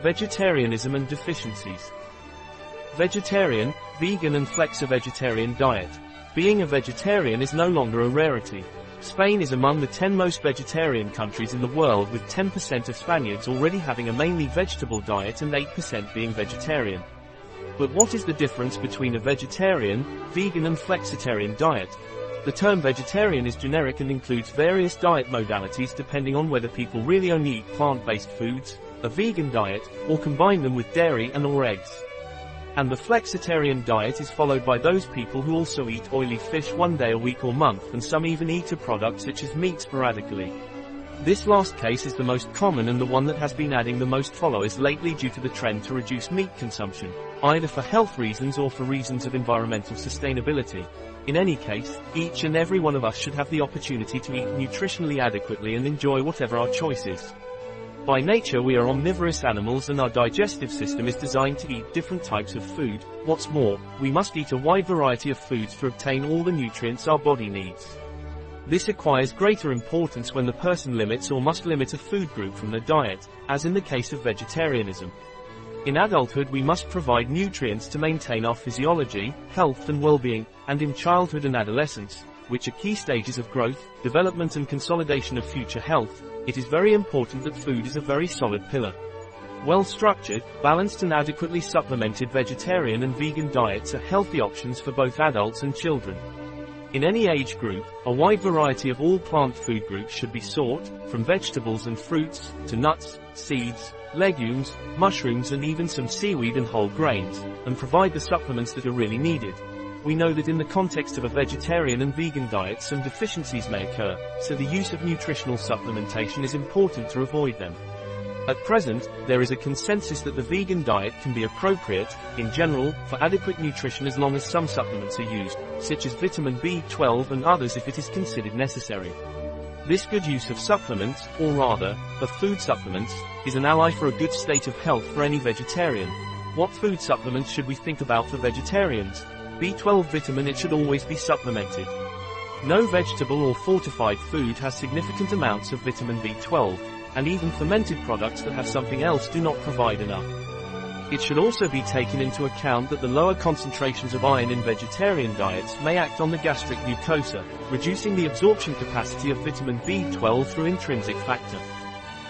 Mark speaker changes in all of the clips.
Speaker 1: Vegetarianism and deficiencies. Vegetarian, vegan and flexi-vegetarian diet. Being a vegetarian is no longer a rarity. Spain is among the 10 most vegetarian countries in the world, with 10% of Spaniards already having a mainly vegetable diet and 8% being vegetarian. But what is the difference between a vegetarian, vegan and flexitarian diet? The term vegetarian is generic and includes various diet modalities depending on whether people really only eat plant-based foods, a vegan diet, or combine them with dairy and/or eggs. And the flexitarian diet is followed by those people who also eat oily fish one day a week or month, and some even eat a product such as meat sporadically. This last case is the most common and the one that has been adding the most followers lately due to the trend to reduce meat consumption, either for health reasons or for reasons of environmental sustainability. In any case, each and every one of us should have the opportunity to eat nutritionally adequately and enjoy whatever our choice is. By nature we are omnivorous animals and our digestive system is designed to eat different types of food. What's more, we must eat a wide variety of foods to obtain all the nutrients our body needs. This acquires greater importance when the person limits or must limit a food group from their diet, as in the case of vegetarianism. In adulthood we must provide nutrients to maintain our physiology, health and well-being, and in childhood and adolescence, which are key stages of growth, development and consolidation of future health, it is very important that food is a very solid pillar. Well-structured, balanced and adequately supplemented vegetarian and vegan diets are healthy options for both adults and children. In any age group, a wide variety of all plant food groups should be sought, from vegetables and fruits, to nuts, seeds, legumes, mushrooms and even some seaweed and whole grains, and provide the supplements that are really needed. We know that in the context of a vegetarian and vegan diet some deficiencies may occur, so the use of nutritional supplementation is important to avoid them. At present, there is a consensus that the vegan diet can be appropriate, in general, for adequate nutrition as long as some supplements are used, such as vitamin B12 and others if it is considered necessary. This good use of supplements, or rather, of food supplements, is an ally for a good state of health for any vegetarian. What food supplements should we think about for vegetarians? B12 vitamin, it should always be supplemented. No vegetable or fortified food has significant amounts of vitamin B12, and even fermented products that have something else do not provide enough. It should also be taken into account that the lower concentrations of iron in vegetarian diets may act on the gastric mucosa, reducing the absorption capacity of vitamin B12 through intrinsic factor.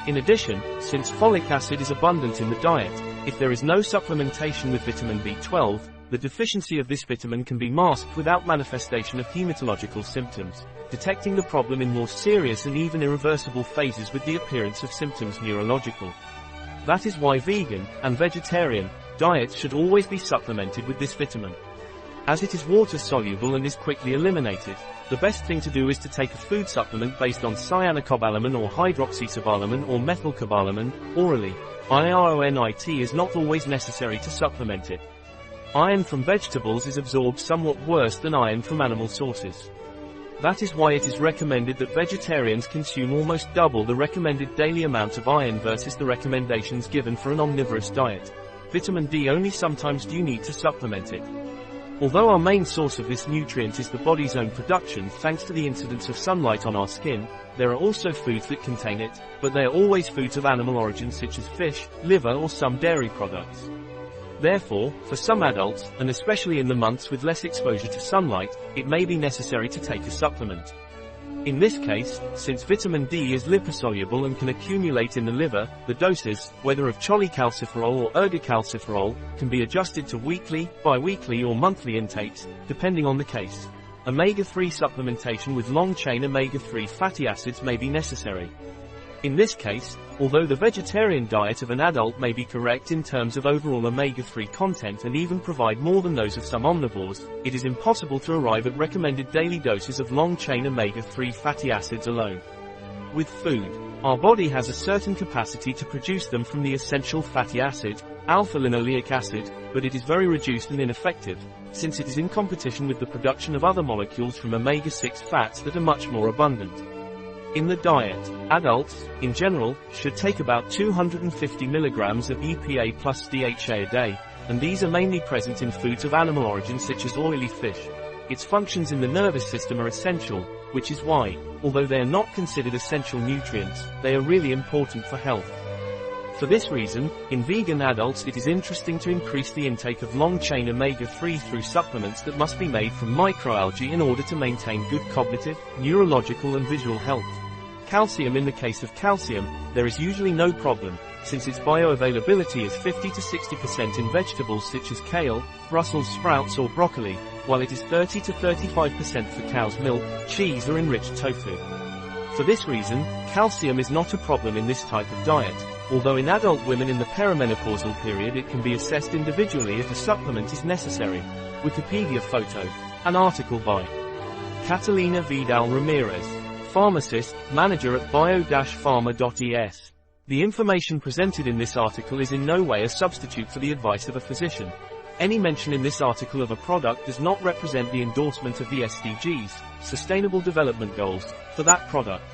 Speaker 1: In addition, since folic acid is abundant in the diet, if there is no supplementation with vitamin B12, the deficiency of this vitamin can be masked without manifestation of hematological symptoms, detecting the problem in more serious and even irreversible phases with the appearance of symptoms neurological. That is why vegan and vegetarian diets should always be supplemented with this vitamin. As it is water-soluble and is quickly eliminated, the best thing to do is to take a food supplement based on cyanocobalamin or hydroxycobalamin or methylcobalamin, orally. IRONIT is not always necessary to supplement it. Iron from vegetables is absorbed somewhat worse than iron from animal sources. That is why it is recommended that vegetarians consume almost double the recommended daily amount of iron versus the recommendations given for an omnivorous diet. Vitamin D, only sometimes do you need to supplement it. Although our main source of this nutrient is the body's own production thanks to the incidence of sunlight on our skin, there are also foods that contain it, but they are always foods of animal origin such as fish, liver or some dairy products. Therefore, for some adults, and especially in the months with less exposure to sunlight, it may be necessary to take a supplement. In this case, since vitamin D is liposoluble and can accumulate in the liver, the doses, whether of cholecalciferol or ergocalciferol, can be adjusted to weekly, bi-weekly or monthly intakes, depending on the case. Omega-3 supplementation with long-chain omega-3 fatty acids may be necessary. In this case, although the vegetarian diet of an adult may be correct in terms of overall omega-3 content and even provide more than those of some omnivores, it is impossible to arrive at recommended daily doses of long-chain omega-3 fatty acids alone. With food, our body has a certain capacity to produce them from the essential fatty acid, alpha-linoleic acid, but it is very reduced and ineffective, since it is in competition with the production of other molecules from omega-6 fats that are much more abundant. In the diet, adults, in general, should take about 250 mg of EPA plus DHA a day, and these are mainly present in foods of animal origin such as oily fish. Its functions in the nervous system are essential, which is why, although they are not considered essential nutrients, they are really important for health. For this reason, in vegan adults it is interesting to increase the intake of long-chain omega-3 through supplements that must be made from microalgae in order to maintain good cognitive, neurological and visual health. Calcium. In the case of calcium, there is usually no problem, since its bioavailability is 50 to 60% in vegetables such as kale, Brussels sprouts or broccoli, while it is 30 to 35% for cow's milk, cheese or enriched tofu. For this reason, calcium is not a problem in this type of diet, although in adult women in the perimenopausal period it can be assessed individually if a supplement is necessary. Wikipedia photo. An article by Catalina Vidal Ramirez, pharmacist, manager at bio-pharma.es. The information presented in this article is in no way a substitute for the advice of a physician. Any mention in this article of a product does not represent the endorsement of the SDGs, Sustainable Development Goals, for that product.